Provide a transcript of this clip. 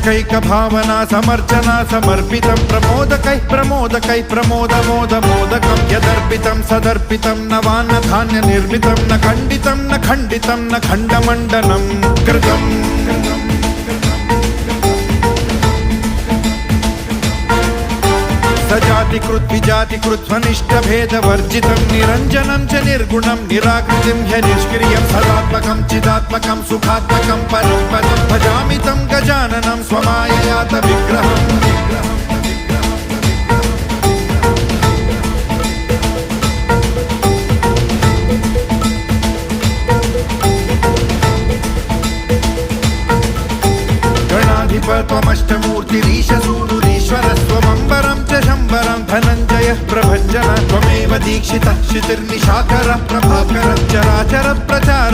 सामान्यकैक भावना समर्चना समर्पितं प्रमोदकै प्रमोदकै प्रमोदमोदमोदकं यदर्पितं सदर्पितं नवान्न धान्य निर्मितं न खण्डितं न खण्डितं न खण्डमण्डनं कृतम् सजातिकृत विजातिकृत स्वनिष्ठभेदवर्जितं निरञ्जनं च निर्गुणं निराकृतिं ह्यनिष्क्रियं सदात्मकं चिदात्मकं सुखात्मकं परं पदं भजामि तं गजाननं स्वमाययात विग्रहम् त्वमष्टमूर्तिरीशसूनुरीश्वरस्त्वमम्बरं च शम्बरं धनञ्जयः प्रभञ्जन त्वमेव दीक्षितः क्षितिर्निशाकरः प्रभाकरः चराचर प्रचारः